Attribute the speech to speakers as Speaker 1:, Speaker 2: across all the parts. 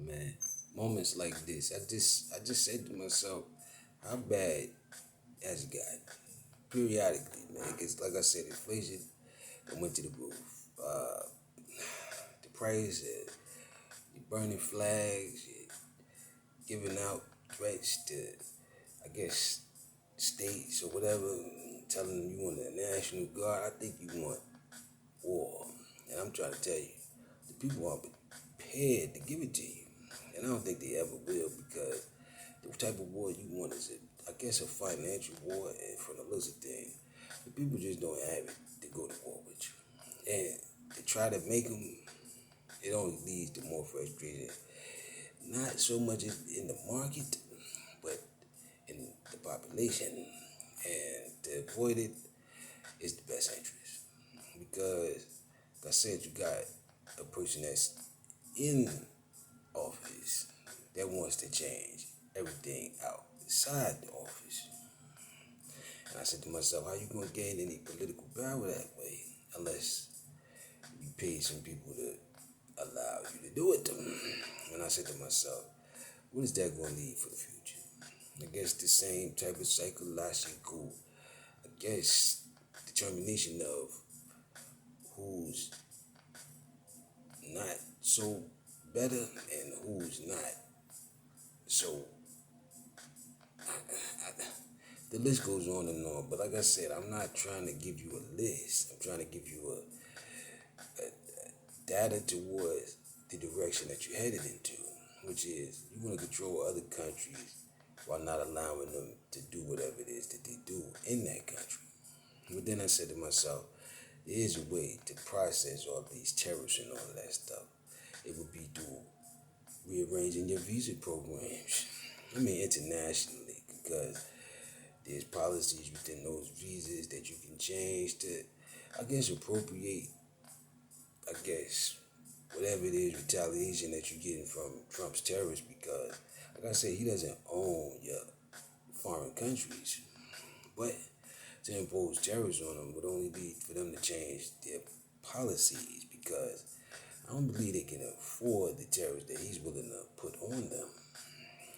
Speaker 1: man. Moments like this, I just said to myself, how bad has it got? Periodically, man. Because like I said, inflation went to the roof. Uh, the price, you're burning flags, you're giving out threats to, I guess, states or whatever, telling them you want the National Guard. I think you want war. And I'm trying to tell you, the people aren't prepared to give it to you. And I don't think they ever will because the type of war you want is, I guess, a financial war. And from the looks of things, the people just don't have it to go to war with you. And to try to make them, it only leads to more frustration. Not so much in the market, but in the population. And to avoid it is the best interest. Because, like I said, you got a person that's in office that wants to change everything outside the office. And I said to myself, how you gonna gain any political power that way unless you pay some people to allow you to do it? And I said to myself, what is that gonna lead for the future? I guess the same type of psychological, I guess, determination of who's not so better and who's not so. The list goes on and on, but like I said, I'm not trying to give you a list. I'm trying to give you a data towards the direction that you're headed into, which is you want to control other countries while not allowing them to do whatever it is that they do in that country. But then I said to myself, there is a way to process all these tariffs and all that stuff. It would be through rearranging your visa programs. I mean, internationally, because there's policies within those visas that you can change to, I guess, appropriate, I guess, whatever it is, retaliation that you're getting from Trump's terrorists. Because, like I said, he doesn't own your foreign countries. But to impose tariffs on them would only be for them to change their policies because I don't believe they can afford the tariffs that he's willing to put on them.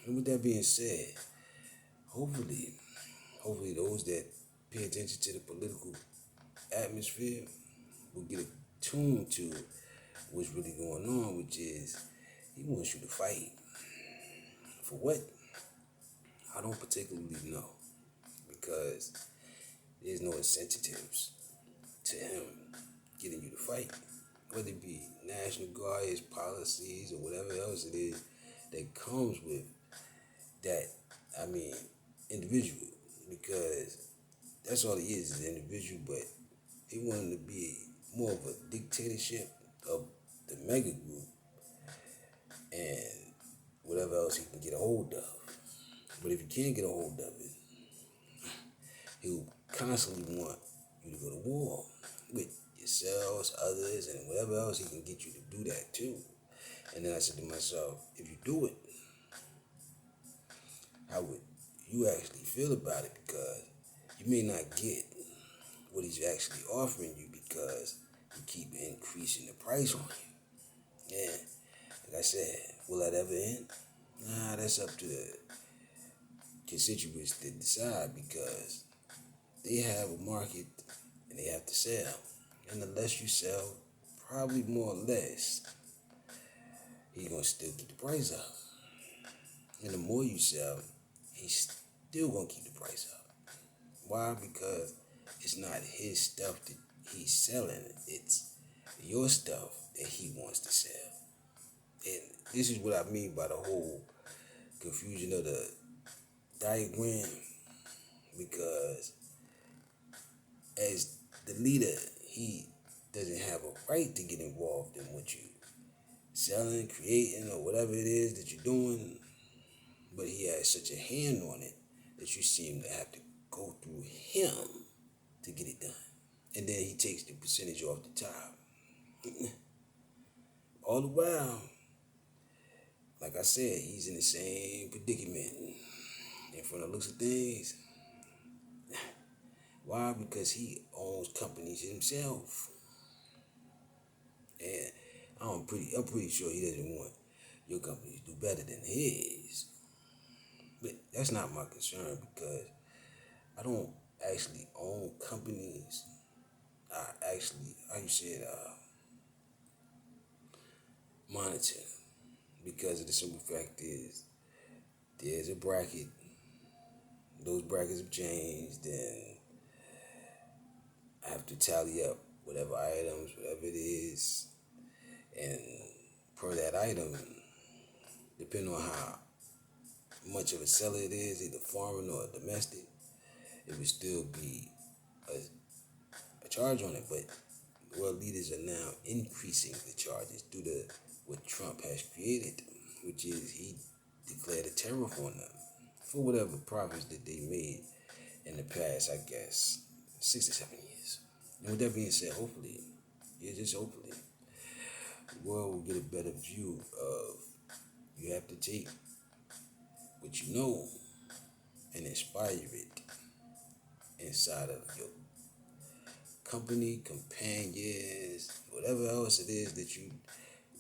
Speaker 1: And with that being said, hopefully, hopefully those that pay attention to the political atmosphere will get attuned to what's really going on, which is he wants you to fight. For what? I don't particularly know because there's no incentives to him getting you to fight. Whether it be National Guard, his policies, or whatever else it is that comes with that, I mean, individual. Because that's all he is an individual, but they want him to be more of a dictatorship of the mega group and whatever else he can get a hold of. But if he can't get a hold of it, he'll constantly want you to go to war with yourselves, others, and whatever else he can get you to do that too. And then I said to myself, if you do it, how would you actually feel about it? Because you may not get what he's actually offering you because he keep increasing the price on you. And like I said, will that ever end? Nah, that's up to the constituents to decide because they have a market and they have to sell. And the less you sell, probably more or less, he's gonna still keep the price up. And the more you sell, he's still gonna keep the price up. Why? Because it's not his stuff that he's selling, it's your stuff that he wants to sell. And this is what I mean by the whole confusion of the diagram because as the leader, he doesn't have a right to get involved in what you selling, creating, or whatever it is that you're doing, but he has such a hand on it that you seem to have to go through him to get it done. And then he takes the percentage off the top. All the while, like I said, he's in the same predicament. And from the looks of things, why? Because he owns companies himself. And I'm pretty sure he doesn't want your companies do better than his. But that's not my concern because I don't actually own companies. I actually, how you said, monitor them because of the simple fact is there's a bracket. Those brackets have changed, then I have to tally up whatever items, whatever it is, and per that item, depending on how much of a seller it is, either foreign or domestic, it would still be a charge on it. But world leaders are now increasing the charges due to what Trump has created, which is he declared a tariff on them for whatever profits that they made in the past, I guess, 6 to 7 years. And with that being said, hopefully, just hopefully, the world will get a better view of you have to take what you know and inspire it inside of your company, companions, whatever else it is that you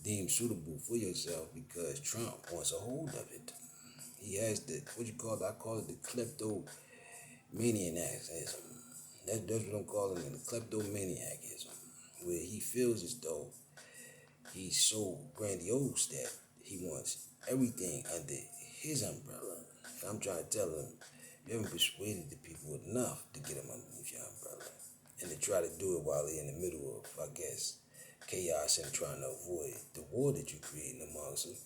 Speaker 1: deem suitable for yourself because Trump wants a hold of it. He has the, what you call it, I call it the kleptomaniacism. That's what I'm calling it, the kleptomaniacism, where he feels as though he's so grandiose that he wants everything under his umbrella. And I'm trying to tell him, you haven't persuaded the people enough to get them underneath your umbrella. And to try to do it while they're in the middle of, I guess, chaos and trying to avoid the war that you're creating amongst them.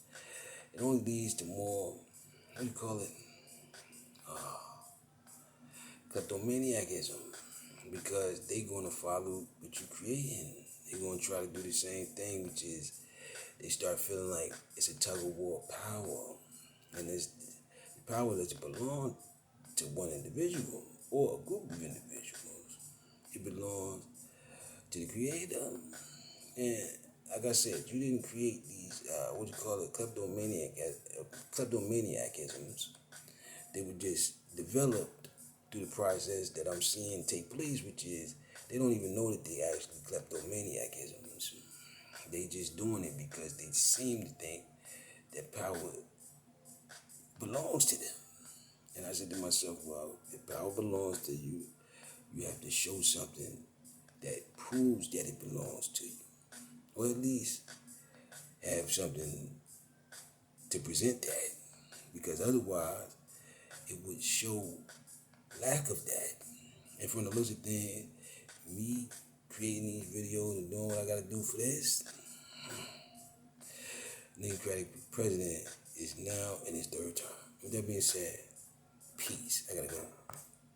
Speaker 1: It only leads to more, what do you call it? Kleptomaniacism. Because they're going to follow what you're creating. They're going to try to do the same thing, which is they start feeling like it's a tug of war of power. And it's the power doesn't belong to one individual or a group of individuals. It belongs to the creator. And like I said, you didn't create these, what you call it, kleptomaniacisms. They were just developed through the process that I'm seeing take place, which is they don't even know that they actually kleptomaniacisms. They just doing it because they seem to think that power belongs to them. And I said to myself, well, if power belongs to you, you have to show something that proves that it belongs to you. Or at least have something to present that. Because otherwise, it would show lack of that. And from the looks of things, me creating these videos and doing what I gotta do for this, the Democratic president is now in his third term. With that being said,